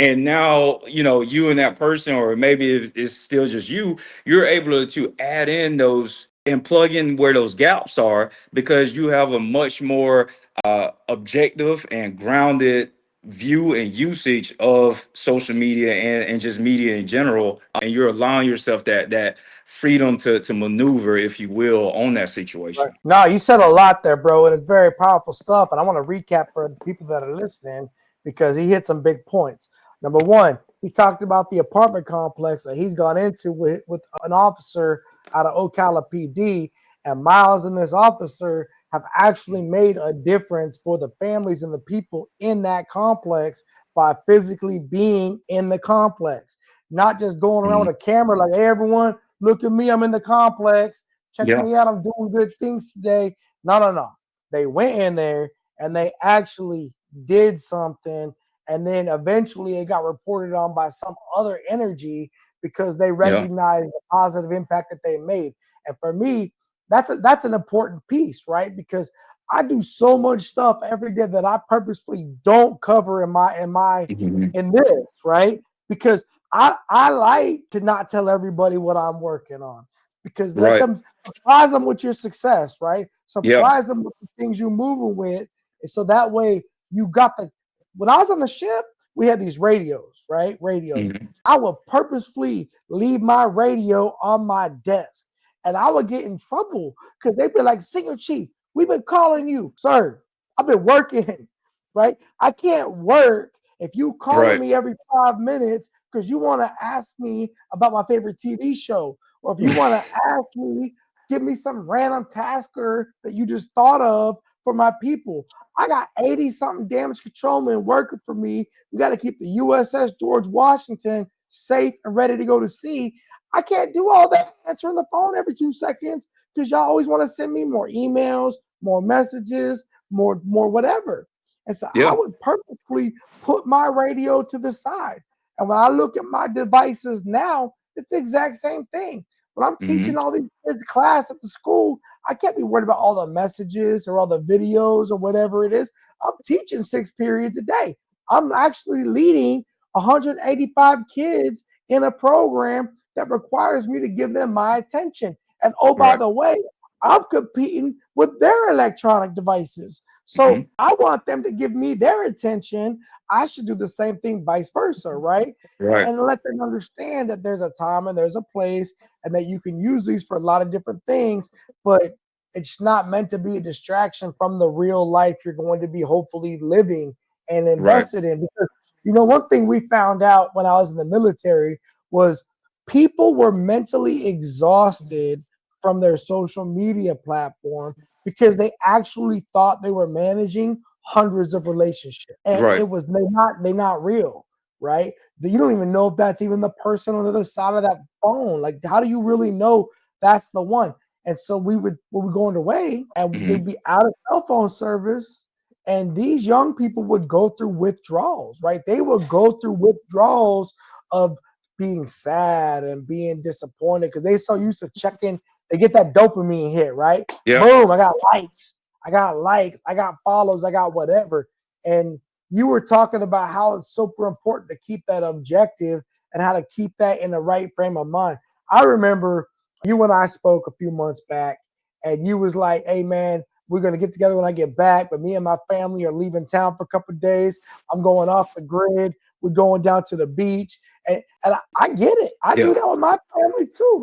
And now, you and that person, or maybe it's still just you're able to add in those and plug in where those gaps are, because you have a much more objective and grounded view and usage of social media and just media in general, and you're allowing yourself that freedom to maneuver, if you will, on that Right. situation. No, you said a lot there, bro, and it's very powerful stuff. And I want to recap for the people that are listening because he hit some big points. Number one, he talked about the apartment complex that he's gone into with an officer out of Ocala PD, and Miles and this officer have actually made a difference for the families and the people in that complex by physically being in the complex, not just going around Mhm. with a camera like, hey, everyone, look at me, I'm in the complex. Check Yeah. me out. I'm doing good things today. No, no, no. They went in there and they actually did something. And then eventually it got reported on by some other energy because they Yeah. recognized the positive impact that they made. And for me, that's an important piece, right? Because I do so much stuff every day that I purposefully don't cover Mhm. in this, right? Because I like to not tell everybody what I'm working on because let Right. them surprise them with your success, right? Yeah. Surprise them with the things you're moving with. And so that way you got when I was on the ship, we had these radios, right? Radios. Mhm. I would purposefully leave my radio on my desk and I would get in trouble because they'd be like, Senior Chief, we've been calling you, sir. I've been working, right? I can't work if you calling Right. me every 5 minutes because you want to ask me about my favorite TV show, or if you want to ask me, give me some random tasker that you just thought of for my people. I got 80 something damage controlmen working for me. We got to keep the USS George Washington safe and ready to go to sea. I can't do all that answering the phone every 2 seconds because y'all always want to send me more emails, more messages, more whatever. And so I Yeah. would purposely put my radio to the side. And when I look at my devices now, it's the exact same thing. When I'm teaching Mhm. all these kids class at the school, I can't be worried about all the messages or all the videos or whatever it is. I'm teaching 6 periods a day. I'm actually leading 185 kids in a program that requires me to give them my attention. And oh, by Right. the way, I'm competing with their electronic devices. So Mhm. I want them to give me their attention. I should do the same thing, vice versa, right? Right. And let them understand that there's a time and there's a place and that you can use these for a lot of different things, but it's not meant to be a distraction from the real life you're going to be hopefully living and Right. invested in. Because, one thing we found out when I was in the military was people were mentally exhausted from their social media platform because they actually thought they were managing hundreds of relationships and Right. it was they not real, right? You don't even know if that's even the person on the other side of that phone. Like, how do you really know that's the one? And so we would go underway and they'd Mhm. be out of cell phone service. And these young people would go through withdrawals, right? They would go through withdrawals of being sad and being disappointed because they so used to checking. They get that dopamine hit, right? Yeah. Boom, I got follows, I got whatever. And you were talking about how it's super important to keep that objective and how to keep that in the right frame of mind. I remember you and I spoke a few months back, and you was like, "Hey, man, we're gonna get together when I get back, but me and my family are leaving town for a couple of days. I'm going off the grid. We're going down to the beach, and I get it. I Yeah. do that with my family too,